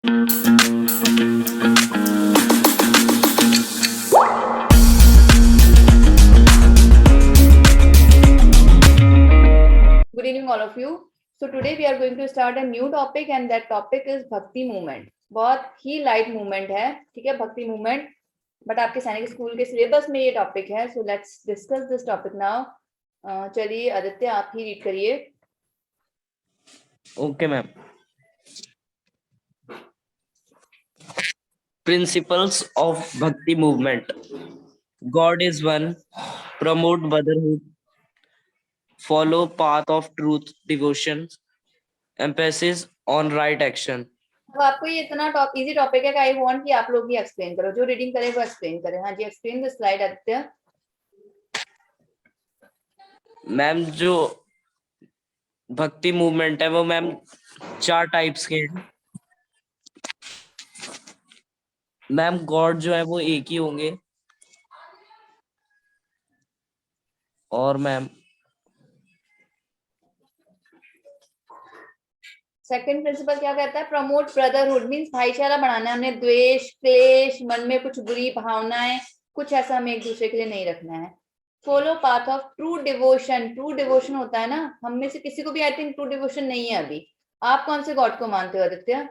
Good evening, all of you. So today we are going to start a new topic, and that topic is भक्ति movement. बहुत ही light movement है, ठीक है, भक्ति movement, but आपके सैनिक स्कूल के सिलेबस में ये टॉपिक है. So let's discuss this topic now. चलिए आदित्य, आप ही रीड करिए. Okay ma'am. Principles of Bhakti movement. God is one. Promote brotherhood. Follow path of truth, devotion. Emphasis on right action. अब आपको ये इतना इजी टॉपिक है कि आई वांट कि आप लोग ही एक्सप्लेन करो. जो रीडिंग करे वो एक्सप्लेन करे. हाँ जी, explain the slide Aditya. Ma'am, जो भक्ति मूवमेंट है वो मैम 4 टाइप्स के हैं. मैम, गॉड जो है वो एक ही होंगे. और मैम सेकंड प्रिंसिपल क्या कहता है? प्रमोट ब्रदरहुड, मींस भाईचारा बढ़ाना है. हमने द्वेष, क्लेश, मन में कुछ बुरी भावनाएं, कुछ ऐसा हमें एक दूसरे के लिए नहीं रखना है. Follow path of true devotion. True devotion होता है ना, हम में से किसी को भी आई थिंक ट्रू डिवोशन नहीं है अभी. आप कौन से गॉड को मानते हो आदित्य?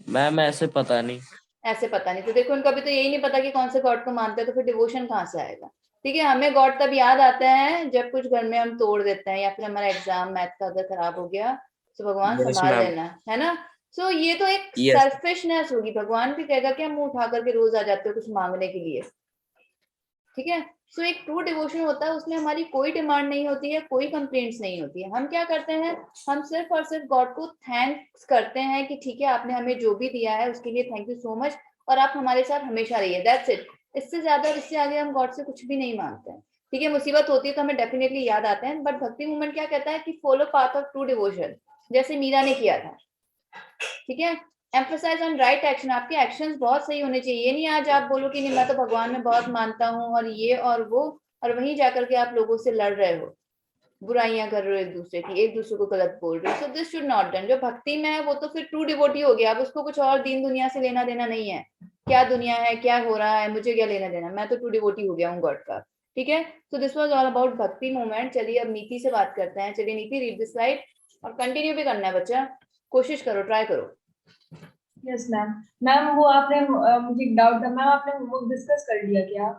मैम ऐसे पता नहीं. ऐसे पता नहीं. तो देखो, उनको अभी तो यही नहीं पता कि कौन से गॉड को मानते हैं, तो फिर डिवोशन कहाँ से आएगा? ठीक है, हमें गॉड तब याद आता है जब कुछ घर में हम तोड़ देते हैं, या फिर हमारा एग्जाम मैथ का अगर खराब हो गया तो भगवान Yes, संभाल ma'am. लेना, है ना. सो ये तो एक Yes. सेल्फिशनेस होगी. भगवान भी कहेगा कि हम मुंह उठा करके रोज आ जाते हो कुछ मांगने के लिए. ठीक है. सो एक ट्रू डिवोशन होता है, उसमें हमारी कोई डिमांड नहीं होती है, कोई कंप्लेंट्स नहीं होती है. हम क्या करते हैं? हम सिर्फ और सिर्फ गॉड को थैंक्स करते हैं कि ठीक है, आपने हमें जो भी दिया है उसके लिए थैंक यू सो मच, और आप हमारे साथ हमेशा रहिए. That's it. इससे ज्यादा, इससे आगे हम गॉड से कुछ भी नहीं मांगते हैं. ठीक है, मुसीबत होती है तो हमें डेफिनेटली याद आते हैं, बट भक्ति मूवमेंट क्या कहता है कि follow path of true devotion, जैसे मीरा ने किया था. ठीक है. Emphasise on right action. आपके एक्शंस बहुत सही होने चाहिए. ये नहीं आज आप बोलो कि नहीं मैं तो भगवान में बहुत मानता हूँ और ये और वो, और वहीं जाकर के आप लोगों से लड़ रहे हो, बुराइयां कर रहे हो एक दूसरे की, एक दूसरे को गलत बोल रहे हो. So this should not done. जो भक्ति में है वो तो फिर ट्रू डिवोटी हो गया. अब उसको कुछ और दीन दुनिया से लेना देना नहीं है. क्या दुनिया है, क्या हो रहा है, मुझे क्या लेना देना. मैं तो ट्रू डिवोटी हो गया हूँ गॉड का. ठीक है. So this was all about भक्ति मूवमेंट. चलिए अब नीति से बात करते हैं. चलिए नीति, रीड दिस स्लाइड, और कंटिन्यू भी करना है बच्चा. कोशिश करो, ट्राई करो. Yes ma'am. मैम वो आपने मुझे एक डाउट था मैम, आपने होमवर्क डिस्कस कर लिया क्या?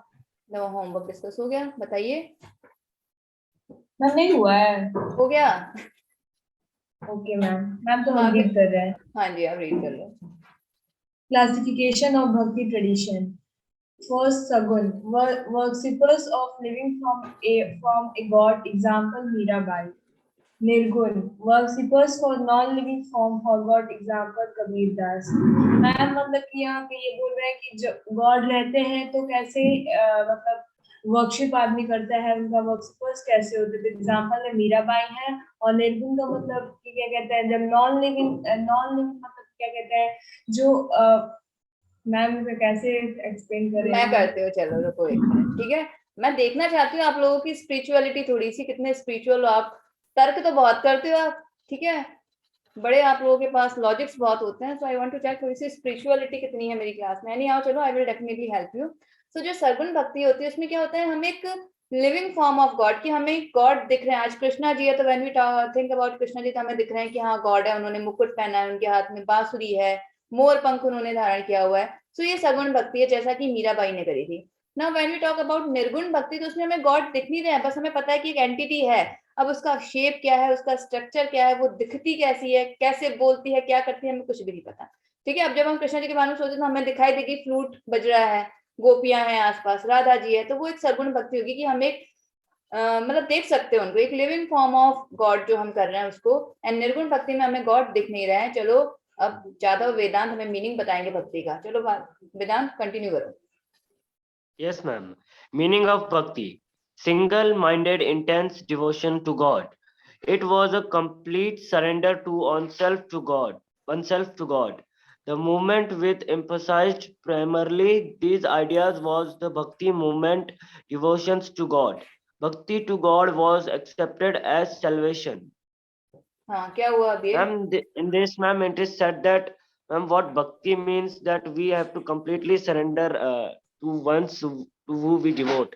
नो, होमवर्क डिस्कस हो गया. बताइए. मैम नहीं हुआ है. हो गया. Okay ma'am. मैम तो हम आगे. रीड कर रहे हैं. हाँ जी, आप रीड कर लो. क्लासिफिकेशन ऑफ भक्ति tradition. First, Sagun, worshippers of living from a god, example Mirabai. निर्गुण, worshippers for non-living form for God, example Kabir Das. Ma'am मतलब कि यहाँ पे ये बोल रहे हैं कि जो गॉड रहते हैं तो कैसे मतलब वर्कशिप आदमी करता है, उनका वर्कशिपर्स कैसे होते थे. एग्जाम्पल में मीराबाई है. और निर्गुण का मतलब कि क्या कहते हैं, जब नॉन लिविंग मतलब क्या कहते हैं जो मैम कैसे एक्सप्लेन करें? मैं करती हूँ, चलो रुको एक मिनट. ठीक है. मैं देखना चाहती हूँ आप लोगों की स्पिरिचुअलिटी थोड़ी सी, कितने स्पिरिचुअल हो आप. तर्क तो बहुत करते हो आप. ठीक है, बड़े आप लोगों के पास लॉजिक्स बहुत होते हैं. सो आई वांट टू चेक थोड़ी सी स्पिरिचुअलिटी कितनी है मेरी क्लास में. नहीं आओ, चलो, I will definitely help you. So जो सरगुण भक्ति होती है उसमें क्या होता है, हम एक लिविंग फॉर्म ऑफ गॉड, की हमें गॉड दिख रहे हैं. आज कृष्णा जी है तो when we think about Krishna ji तो हमें दिख रहे हैं कि हाँ गॉड है. उन्होंने मुकुट पहना है, उनके हाथ में बांसुरी है, मोर पंख उन्होंने धारण किया हुआ है. सो ये सगुण भक्ति है, जैसा कि मीराबाई ने करी थी. Now when we talk about nirgun bhakti, तो उसमें हमें गॉड दिख नहीं रहे हैं, बस हमें पता है कि एक एंटिटी है. अब उसका शेप क्या है, उसका स्ट्रक्चर क्या है, वो दिखती कैसी है, कैसे बोलती है, क्या करती है, हमें कुछ भी नहीं पता. ठीक है. अब जब हम कृष्ण जी के बारे में सोचते तो हमें दिखाई देगी फ्लूट बज रहा है, गोपियां हैं आसपास, राधा जी है, तो वो एक सगुण भक्ति होगी कि हम एक मतलब देख सकते हैं उनको, एक लिविंग फॉर्म ऑफ गॉड जो हम कर रहे हैं उसको. एंड निर्गुण भक्ति में हमें गॉड दिख नहीं रहा है. चलो अब ज्यादा वेदांत हमें मीनिंग बताएंगे भक्ति का. चलो वेदांत कंटिन्यू करो. Yes, ma'am. Meaning of bhakti: single-minded, intense devotion to God. It was a complete surrender to oneself to God. The movement with emphasized primarily these ideas was the bhakti movement, devotions to God. Bhakti to God was accepted as salvation. हाँ, क्या हुआ अभी? Ma'am, in this, ma'am, it is said that, ma'am, what bhakti means that we have to completely surrender to ones to who we devote.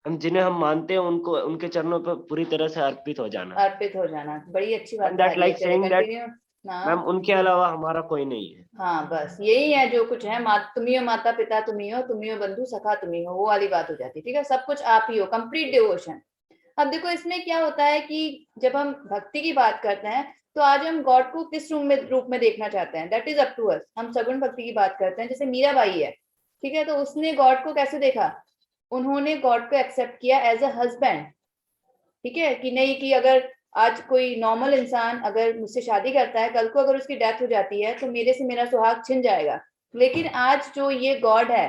हम जिन्हें हम मानते हैं उनको उनके चरणों पर पूरी तरह से अर्पित हो जाना. अर्पित हो जाना, बड़ी अच्छी बात And that बता दी है। like saying that, continue. हाँ मैम, उनके अलावा हमारा कोई नहीं है. हाँ, बस यही है जो कुछ है। तुम्ही हो माता पिता, तुम्ही हो बंधु सखा, तुम्ही हो, वो वाली बात हो जाती है। ठीक है, सब कुछ आप ही हो, कंप्लीट डिवोशन। अब देखो इसमें क्या होता है कि जब हम भक्ति की बात करते हैं तो आज हम गॉड को किस रूप में देखना चाहते हैं, that is up to us. हम सगुण भक्ति की बात करते हैं, जैसे मीरा बाई है, ठीक है, तो उसने गॉड को कैसे देखा? उन्होंने गॉड को एक्सेप्ट किया एज अ हस्बैंड। ठीक है, कि नहीं कि अगर आज कोई नॉर्मल इंसान अगर मुझसे शादी करता है, कल को अगर उसकी डेथ हो जाती है तो मेरे से मेरा सुहाग छिन जाएगा, लेकिन आज जो ये गॉड है,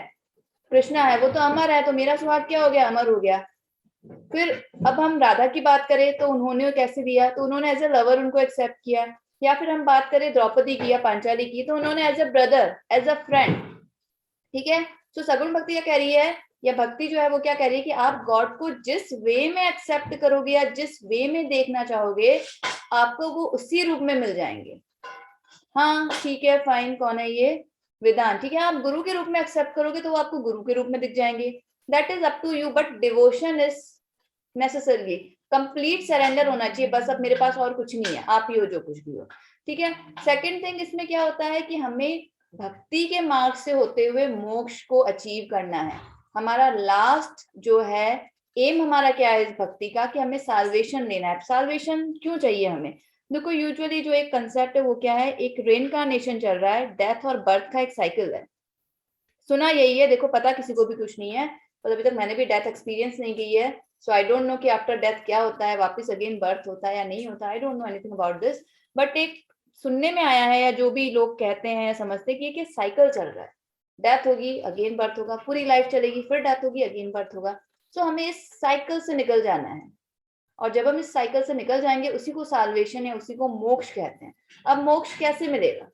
कृष्णा है, वो तो अमर है, तो मेरा सुहाग क्या हो गया? अमर हो गया। फिर अब हम राधा की बात करें तो उन्होंने कैसे दिया? तो उन्होंने एज अ लवर उनको एक्सेप्ट किया। या फिर हम बात करें द्रौपदी की या पांचाली की, तो उन्होंने as a brother, as a friend. ठीक है, तो सगुण भक्ति क्या कह रही है, या भक्ति जो है वो क्या कह रही है कि आप गॉड को जिस वे में एक्सेप्ट करोगे या जिस वे में देखना चाहोगे, आपको वो उसी रूप में मिल जाएंगे। हाँ ठीक है, फाइन। कौन है ये? वेदांत। ठीक है, आप गुरु के रूप में एक्सेप्ट करोगे तो वो आपको गुरु के रूप में दिख जाएंगे। That is up to you, but devotion is necessary, complete surrender होना चाहिए। बस अब मेरे पास और कुछ नहीं है, आप ही हो जो कुछ भी हो। ठीक है, सेकंड थिंग इसमें क्या होता है कि हमें भक्ति के मार्ग से होते हुए मोक्ष को अचीव करना है। हमारा लास्ट जो है एम हमारा क्या है इस भक्ति का, कि हमें साल्वेशन लेना है। साल्वेशन क्यों चाहिए हमें? देखो यूजुअली जो एक कंसेप्ट है वो क्या है, एक रेनकार्नेशन चल रहा है, डेथ और बर्थ का एक साइकिल है। सुना यही है, देखो पता किसी को भी कुछ नहीं है, और अभी तक मैंने भी डेथ एक्सपीरियंस नहीं की है, सो आई डोंट नो कि आफ्टर डेथ क्या होता है, वापस अगेन बर्थ होता है या नहीं होता। I don't know anything about this, but एक सुनने में आया है, या जो भी लोग कहते हैं या समझते हैं कि साइकिल चल रहा है, डेथ होगी अगेन बर्थ होगा, पूरी लाइफ चलेगी, फिर डेथ होगी अगेन बर्थ होगा। सो हमें इस साइकिल से निकल जाना है, और जब हम इस साइकिल से निकल जाएंगे उसी को साल्वेशन है, उसी को मोक्ष कहते हैं। अब मोक्ष कैसे मिलेगा?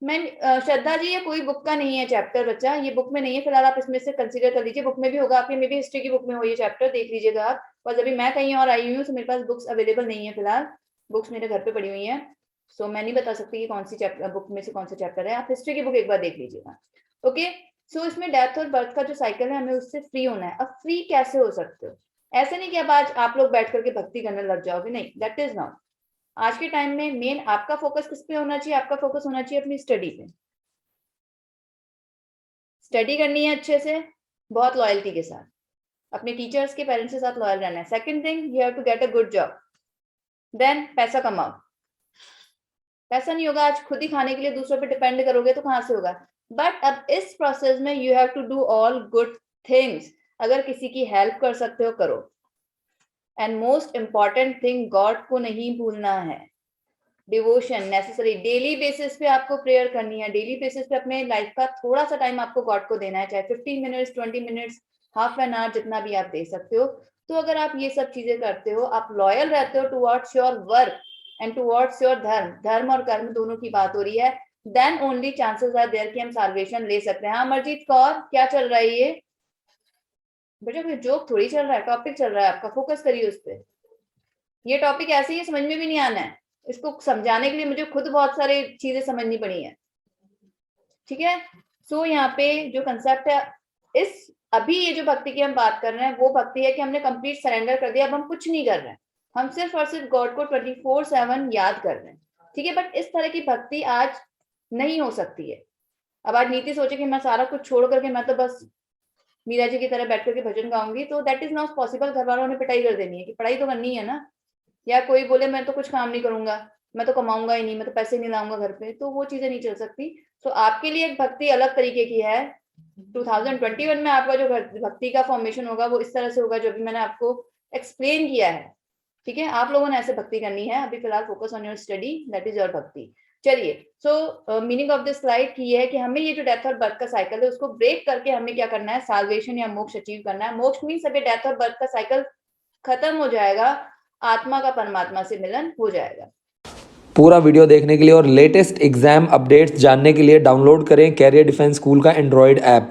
मैं श्रद्धा जी, ये कोई बुक का नहीं है चैप्टर बच्चा, ये बुक में नहीं है फिलहाल, आप इसमें से कंसीडर कर लीजिए। बुक में भी होगा आपके, मे बी हिस्ट्री की बुक में हो ये चैप्टर, देख लीजिएगा आप। बस अभी मैं कहीं और आई हुई हूँ, तो मेरे पास बुक्स अवेलेबल नहीं है फिलहाल, बुक्स मेरे घर पे पड़ी हुई है, सो मैं नहीं बता सकती कि कौन सी चैप्टर बुक में से कौन सा चैप्टर है। आप हिस्ट्री की बुक एक बार देख लीजिएगा। ओके, सो इसमें डेथ और बर्थ का जो साइकिल है, हमें उससे फ्री होना है। अब फ्री कैसे हो सकते हो? ऐसे नहीं कि अब आज आप लोग बैठ करके भक्ति करने लग जाओगे, नहीं, दैट इज नॉट। आज के टाइम में मेन आपका फोकस किस पे होना चाहिए? आपका फोकस होना चाहिए अपनी स्टडी पे। स्टडी करनी है अच्छे से, बहुत लॉयल्टी के साथ, अपने टीचर्स के पेरेंट्स के साथ लॉयल रहना है। Second thing, you have to get a good job, then पैसा कमाओ। पैसा नहीं होगा, आज खुद ही खाने के लिए दूसरों पे डिपेंड करोगे तो कहाँ से होगा? बट अब इस प्रोसेस में you have to do all good things. अगर किसी की हेल्प कर सकते हो करो, and most important thing, God को नहीं भूलना है। डिवोशन नेसेसरी, डेली बेसिस पे आपको प्रेयर करनी है, डेली बेसिस पे अपने लाइफ का थोड़ा सा टाइम आपको गॉड को देना है, चाहे 15 minutes, 20 minutes, half an hour, जितना भी आप दे सकते हो। तो अगर आप ये सब चीजें करते हो, आप लॉयल रहते हो towards your work and towards your धर्म, धर्म और कर्म दोनों की बात हो रही है, then only chances are there कि हम साल्वेशन ले सकते हैं। हाँ अमरजीत कौर, क्या चल रहा है ये? बेटा कोई जोक थोड़ी चल रहा है, टॉपिक चल रहा है आपका, फोकस करिए उस पर। ये टॉपिक ऐसे ही समझ में भी नहीं आना है, इसको समझाने के लिए मुझे खुद बहुत सारी चीजें समझनी पड़ी है। ठीक है, सो यहाँ पे जो कंसेप्ट है, इस अभी ये जो भक्ति की हम बात कर रहे हैं, वो भक्ति है कि हमने कंप्लीट सरेंडर कर दिया, अब हम कुछ नहीं कर रहे हैं, हम सिर्फ और सिर्फ गॉड को 24/7 याद कर रहे हैं। ठीक है, बट इस तरह की भक्ति आज नहीं हो सकती है। अब आज नीति सोचे कि मैं सारा कुछ छोड़ करके मैं तो बस मीरा जी की तरह बैठ करके भजन गाऊंगी, तो दैट इज नॉट पॉसिबल। घर वालों ने पिटाई कर देनी है कि पढ़ाई तो करनी है ना, या कोई बोले मैं तो कुछ काम नहीं करूंगा, मैं तो कमाऊंगा ही नहीं, मैं तो पैसे नहीं लाऊंगा घर पे, तो वो चीजें नहीं चल सकती। तो आपके लिए एक भक्ति अलग तरीके की है। 2021 में आपका जो भक्ति का फॉर्मेशन होगा वो इस तरह से होगा जो भी मैंने आपको एक्सप्लेन किया है। ठीक है, आप लोगों ने ऐसे भक्ति करनी है। अभी फिलहाल focus on your study, that is your भक्ति। चलिए, सो मीनिंग ऑफ दिस स्लाइड की है कि हमें ये जो डेथ और बर्थ का साइकिल है उसको ब्रेक करके हमें क्या करना है, साल्वेशन या मोक्ष अचीव करना है। मोक्ष मीन्स अभी डेथ और बर्थ का साइकिल खत्म हो जाएगा, आत्मा का परमात्मा से मिलन हो जाएगा। पूरा वीडियो देखने के लिए और लेटेस्ट एग्जाम अपडेट्स जानने के लिए डाउनलोड करें कैरियर डिफेंस स्कूल का एंड्रॉयड ऐप।